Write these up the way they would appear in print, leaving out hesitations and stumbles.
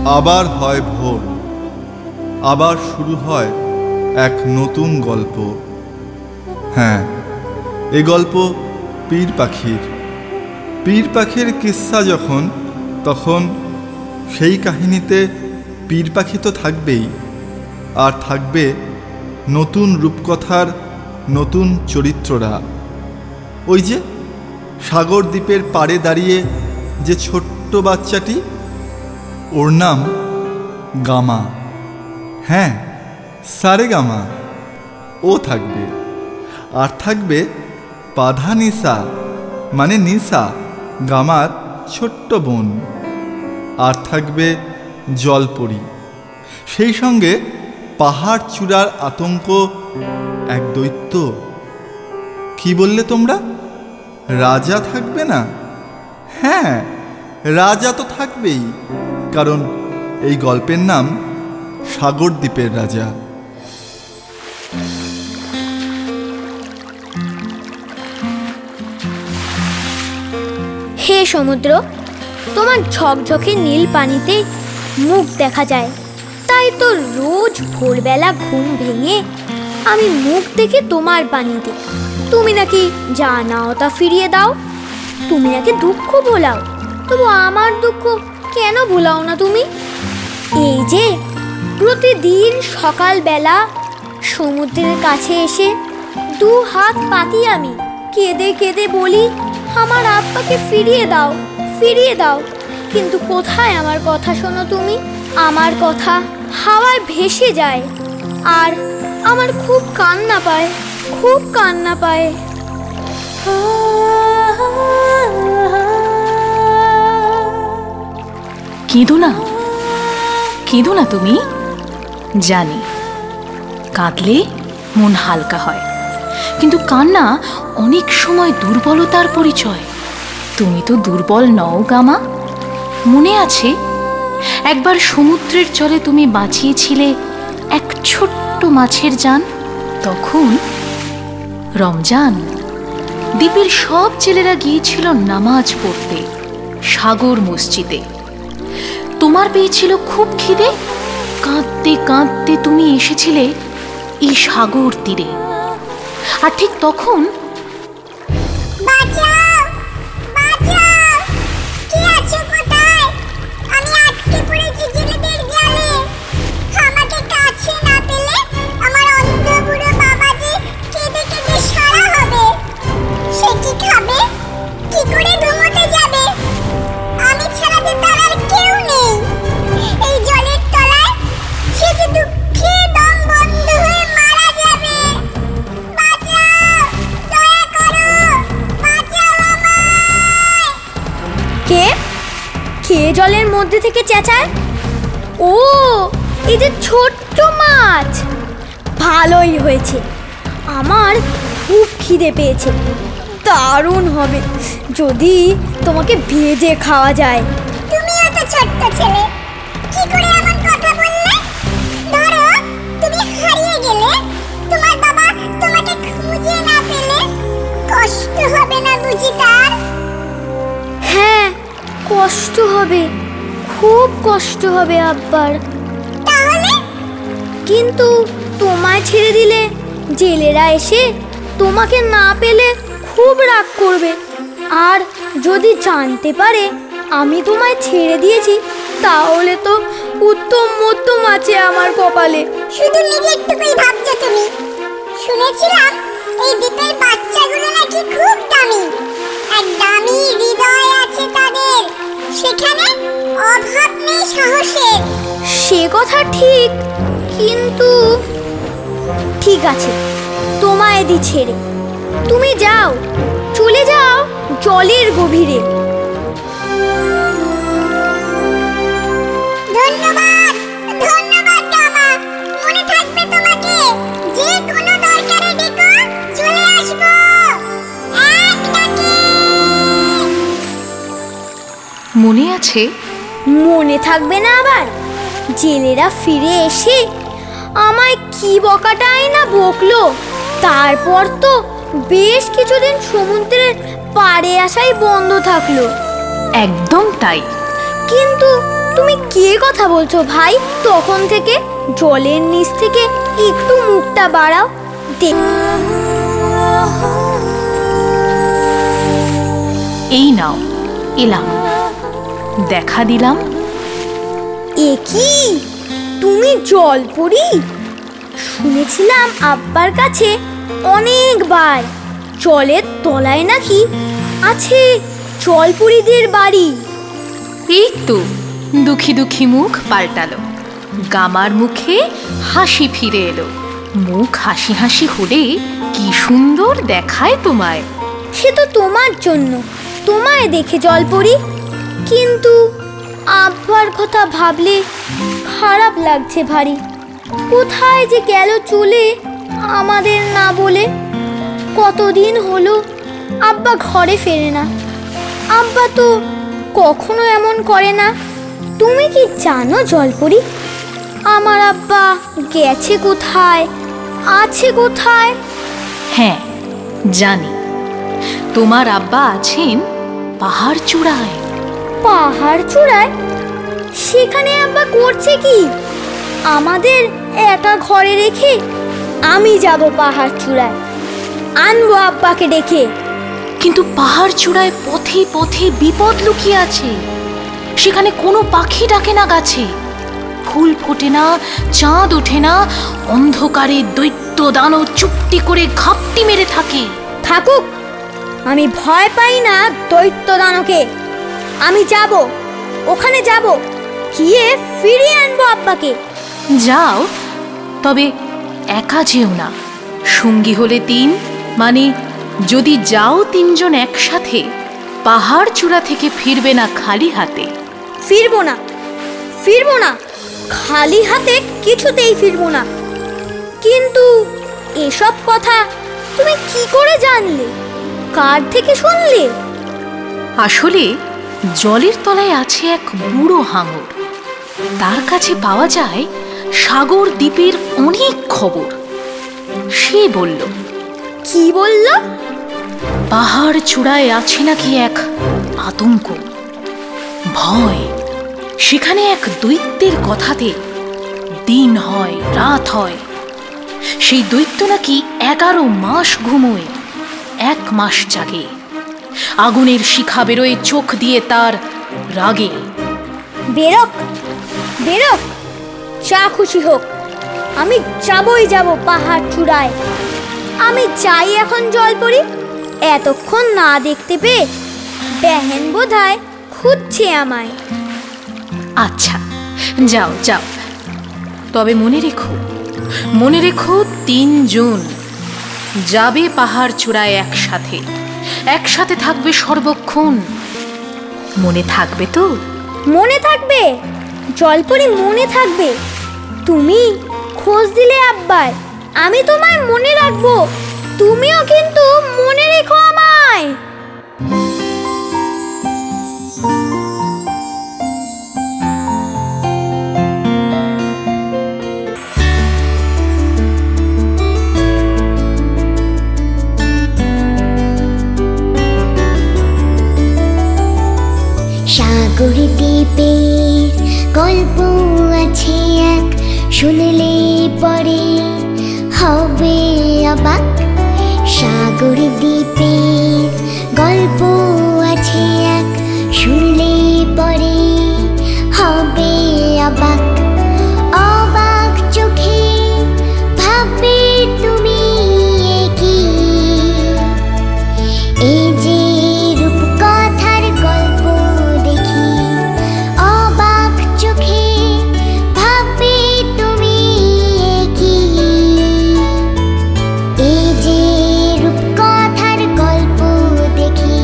আবার হয় ভোর, আবার শুরু হয় এক নতুন গল্প। হ্যাঁ, এই গল্প পীর পাখির। পীর পাখির কিস্সা যখন, তখন সেই কাহিনীতে পীর পাখি তো থাকবেই, আর থাকবে নতুন রূপকথার নতুন চরিত্ররা। ওই যে সাগর দ্বীপের পাড়ে দাঁড়িয়ে যে ছোট্ট বাচ্চাটি, ওর নাম গামা। হ্যাঁ, সারেগামা। ও থাকবে। আর থাকবে পাধানিসা, মানে নিসা, গামার ছোট্ট বোন। আর থাকবে জলপরি। সেই সঙ্গে পাহাড় চূড়ার আতঙ্ক এক দৈত্য। কি বললে তোমরা? রাজা থাকবে না? হ্যাঁ, রাজা তো থাকবেই, কারণ এই গল্পের নাম সাগর দ্বীপের রাজা। হে সমুদ্র, তোমার ঝকঝকে নীল পানিতে মুখ দেখা যায়, তাই তো রোজ ভোরবেলা ঘুম ভেঙে আমি মুখ দেখি তোমার পানিতে। তুমি নাকি যা নাও তা ফিরিয়ে দাও, তুমি নাকি দুঃখ ভোলাও, তবু আমার দুঃখ কেন ভোলাও না তুমি? এই যে প্রতিদিন সকালবেলা সমুদ্রের কাছে এসে দু হাত পাতি আমি কেঁদে কেঁদে বলি, আমার আব্বাকে ফিরিয়ে দাও, ফিরিয়ে দাও। কিন্তু কোথায় আমার কথা শোনো তুমি? আমার কথা হাওয়ায় ভেসে যায়, আর আমার খুব কান্না পায়, খুব কান্না পায়। কেঁদো না, কেঁদো না তুমি। জানি কাঁদলে মন হালকা হয়, কিন্তু কান্না অনেক সময় দুর্বলতার পরিচয়। তুমি তো দুর্বল নও গামা। মনে আছে একবার সমুদ্রের জলে তুমি বাঁচিয়েছিলে এক ছোট্ট মাছের জান? তখন রমজান, দ্বীপের সব ছেলেরা গিয়েছিল নামাজ পড়তে সাগর মসজিদে। তোমার পেয়েছিল খুব খিদে, কাঁদতে কাঁদতে তুমি এসেছিলে এই সাগর তীরে। আর ঠিক তখন জলের মধ্যে থেকে চেঁচায়, ও এই যে ছোট্ট মাছ। ভালোই হয়েছে, আমার খুব খিদে পেয়েছে। দারুণ হবে যদি তোমাকে ভেজে খাওয়া যায়। তুমিও তো ছোট্ট ছেলে, কি করে এমন কথা বললে? ধরো তুমি হারিয়ে গেলে, তোমার বাবা তোমাকে খুঁজে না পেলে, কষ্ট হবে না বুঝি তার? হ্যাঁ, কষ্ট হবে, খুব কষ্ট হবে আব্বার। তাহলে? কিন্তু তোমায় ছেড়ে দিলে জেলেরা এসে তোমাকে না পেলে খুব রাগ করবে, আর যদি জানতে পারে আমি তোমায় ছেড়ে দিয়েছি, তাহলে তো উত্তম মধ্যম আছে আমার কপালে। শুধু নিজের টুকুই ভাবছো তুমি। শুনেছিলাম এই দ্বীপের বাচ্চাগুলো নাকি খুব দামি, এক দামি হৃদয় আছে তাদের, সেখানে অভাব নেই সাহসের। সে কথা ঠিক, কিন্তু ঠিক আছে, তোমায় দি ছেড়ে। তুমি যাও, চলে যাও জলের গভীরে। ধন্যবাদ, ধন্যবাদ গামা। মনে থাকবে তোমাকে, যে কোনো দরকারে ডেকো, চলে আসবো এক ডাকে। মনে আছে? মনে থাকবে না আবার? জেলেরা ফিরে এসে আমায় কি বকাটাই না বকলো। তারপর তো বেশ কিছুদিন সমুদ্রের পাড়ে আসাই বন্ধ থাকলো। একদম তাই। কিন্তু তুমি কে কথা বলছো ভাই? তখন থেকে জলের নিচ থেকে একটু মুখটা বাড়াও। এই নাও, এলাম, দেখা দিলাম। এ কি, তুমি জলপরি? শুনেছিলাম আব্বার কাছে অনেকবার জলের তলায় নাকি আছে জলপরীদের বাড়ি। এই তো দুঃখী দুঃখী মুখ পাল্টালো, গামার মুখে হাসি ফিরে এলো। মুখ হাসি হাসি হলে কি সুন্দর দেখায় তোমায়। সে তো তোমার জন্য, তোমায় দেখে জলপরি। কিন্তু আব্বার কথা ভাবলে খারাপ লাগছে ভারী। কোথায় যে গেল চলে আমাদের না বলে। কতদিন হলো আব্বা ঘরে ফেরে না। আব্বা তো কখনো এমন করে না। তুমি কি জানো জলপরি, আমার আব্বা গেছে কোথায়, আছে কোথায়? হ্যাঁ জানি, তোমার আব্বা আছেন পাহাড় চূড়ায়। পাহাড় চূড়ায়? সেখানে আব্বা করছে কি আমাদের একা ঘরে রেখে? আমি যাব পাহাড় চূড়ায়, আনবো আব্বাকে ডেকে। কিন্তু পাহাড় চূড়ায় পথে পথে বিপদ লুকিয়ে আছে। সেখানে কোনো পাখি ডাকে না গাছে, ফুল ফোটে না, চাঁদ ওঠে না। অন্ধকারে দৈত্য দানব চুপটি করে ঘাপটি মেরে থাকে। থাকুক, আমি ভয় পাই না দৈত্য দানকে। আমি যাব, ওখানে যাব, গিয়ে ফিরিয়ে আনবো আব্বাকে। যাও, তবে একা যেও না, সঙ্গী হলে 3, মানে যদি যাও 3 জন একসাথে, পাহাড় চূড়া থেকে ফিরবে না খালি হাতে। ফিরবো না, ফিরবো না, খালি হাতে কিছুতেই ফিরবো না। কিন্তু এসব কথা তুমি কি করে জানলে? কার থেকে শুনলে? আসলে জলের তলায় আছে এক বুড়ো হাঙর। তার কাছে পাওয়া যায় সাগর দ্বীপের অনেক খবর। সে বলল। কি বলল? পাহাড় চূড়ায় আছে নাকি এক আতঙ্ক, ভয়। সেখানে এক দৈত্যের কথাতে দিন হয় রাত হয়। সেই দৈত্য নাকি 11 মাস ঘুমোয়, 1 মাস জাগে। আগুনের শিখা বেরোয় চোখ দিয়ে তার রাগে। বেরোক, বেরোক, যা খুশি হোক, আমি যাবই যাব পাহাড় চূড়ায়। আমি চাই এখন জলপরি। এতক্ষণ না দেখতে পেয়ে বেহেন বোধহয় খুঁজছে আমায়। আচ্ছা, যাও যাও, তবে মনে রেখো, মনে রেখো 3 জন যাবে পাহাড় চূড়ায় একসাথে, একসাথে থাকবে সর্বক্ষণ। মনে থাকবে তো? মনে থাকবে জলপরি, মনে থাকবে। তুমি খোঁজ দিলে আব্বার, আমি তোমায় মনে রাখবো। তুমিও কিন্তু মনে রেখো আমায়। সাগর দ্বীপের গল্প আছে এক, শুনলে পরে হবে অবাক। সাগর দ্বীপের গল্প আছে এক, শুনলে পরে হবে অবাক। অবাক চোখে ভাববে তুমি কি, এই যে রূপকথার গল্প দেখি। অবাক চোখে ভাববে তুমি কি, এই যে রূপকথার গল্প দেখি,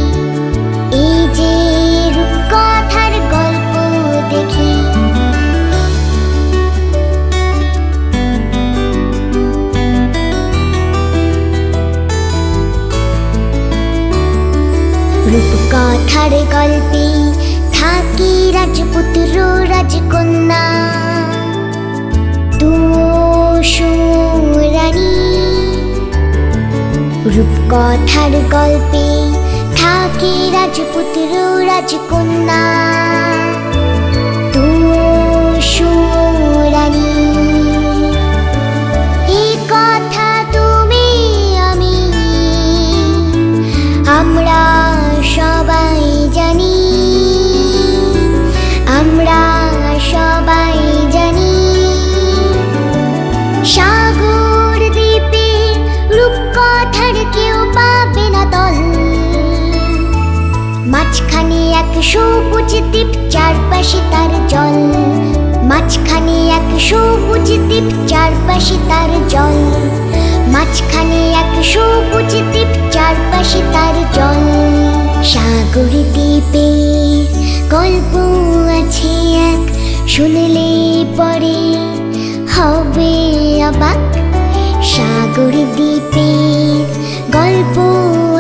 এই যে রূপকথার গল্প দেখি। রূপকথার গল্পে থাকি রাজপুত্র রাজকন্যা, রানী। রূপকথার গল্পে থাকি রাজপুত্র রাজকন্যা, সবুজ দ্বীপ, চারপাশে তার জল। মাঝখানে এক সবুজ দ্বীপ, চারপাশে তার জল। মাঝখানে এক সবুজ দ্বীপ, চারপাশে তার জল। সাগর দ্বীপের গল্প আছে এক, শুনলে পরে হবে অবাক। সাগর দ্বীপের গল্প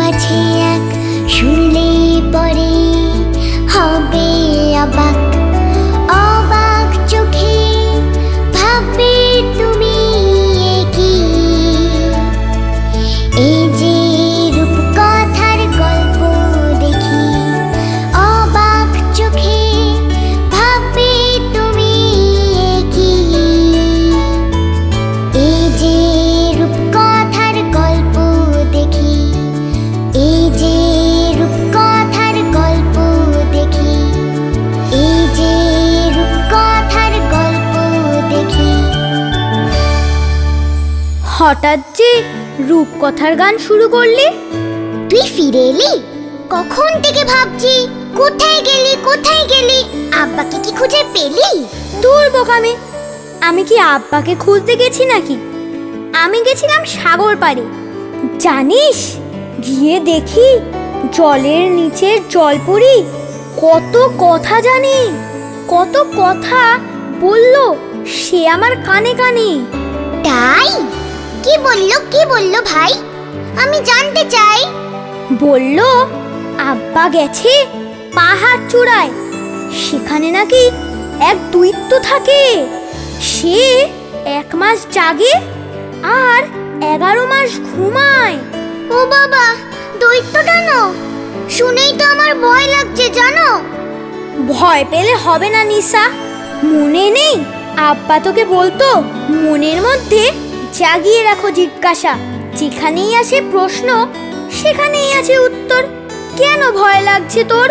আছে এক, শুনলে পরে হবে অবাক। অবাক চোখে ভাববে তুমি কি, এই যে রূপকথার গল্প দেখি। অবাক চোখে ভাববে তুমি কি, এই যে রূপকথার গল্প দেখি। এই যে রূপকথার গল্প দেখি। এই যে রূপকথার গল্প দেখি। হঠাৎ যে রূপকথার গান শুরু করলি? তুই ফিরে এলি? কখন থেকে ভাবছি কোথায় গেলি কোথায় গেলি, আব্বাকে কি খুঁজে পেলি? দূর বোকামে, আমি কি আব্বাকে খুঁজতে গেছি নাকি? আমি গেছিলাম সাগর পাড়ে। জানিস, গিয়ে দেখি জলের নিচে জলপরি কত কথা জানে, কত কথা বলল সে আমার কানে কানে। তাই? কি বললো ভাই? আমি জানতে চাই। বলল আব্বা গেছে পাহাড় চূড়ায়, সেখানে নাকি এক দৈত্য থাকে। সে 1 মাস জাগে আর 11 মাস ঘুমায়। ও বাবা, দৈত্য কেন? শুনেই তো আমার ভয় লাগছে জানো। ভয় পেলে হবে না নিশা, মনে নেই আব্বা তোকে বলতো মনের মধ্যে জাগিয়ে রাখো জিজ্ঞাসা, যেখানেই আসে প্রশ্ন সেখানেই আছে উত্তর। কেন ভয় লাগছে তোর?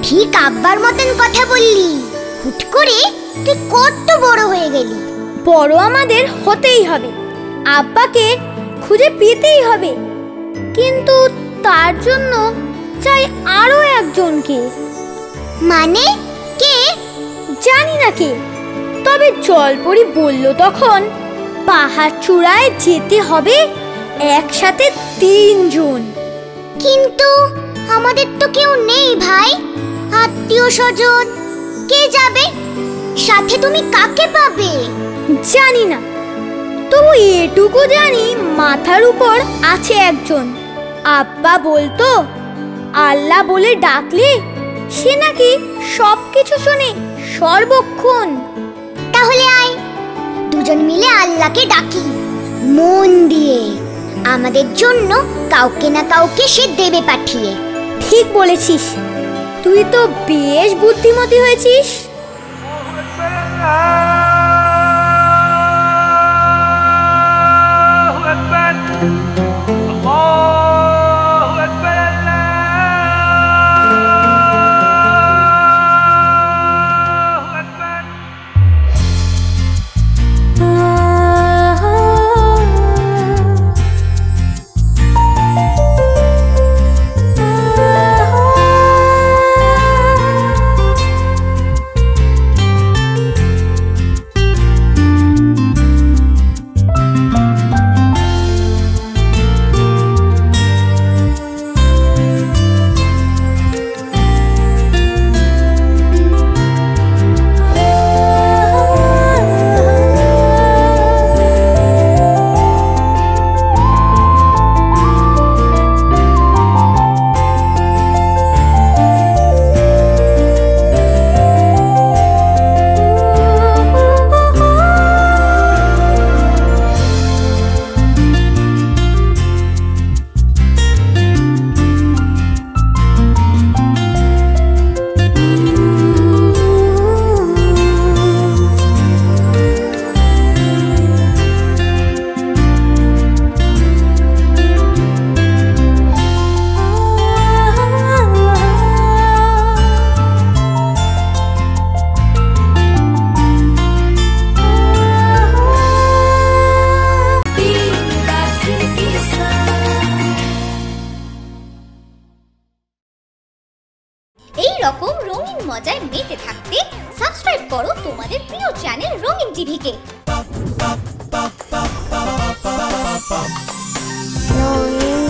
ঠিক আব্বার মতন কথা বললি। হুট করে তুই কত বড় হয়ে গেলি। বড় আমাদের হতেই হবে, আব্বাকে খুঁজে পেতেই হবে, কিন্তু তার জন্য চাই আরো একজনকে। মানে কে? জানি না কে, তবে জলপরি বলল তখন পাহাড় চূড়ায় যেতে হবে একসাথে 3 জন। কিন্তু আমাদের তো কেউ নেই ভাই, আত্মীয় স্বজন। কে যাবে সাথে? তুমি কাকে পাবে? জানি না, তবু এটুকু জানি মাথার উপর আছে একজন। আব্বা বলতো আল্লাহ বলে ডাকলে সে নাকি সবকিছু শোনে সর্বক্ষণ। তাহলে আয়, দুজন মিলে আল্লাহকে ডাকি মন দিয়ে। আমাদের জন্য কাউকে না কাউকে সে দেবে পাঠিয়ে। ঠিক বলেছিস, তুই তো বেশ বুদ্ধিমতী হয়েছিস। এরকম রঙিন মজায় মেতে থাকতে সাবস্ক্রাইব করো তোমাদের প্রিয় চ্যানেল রঙিন টিভিকে। রঙিন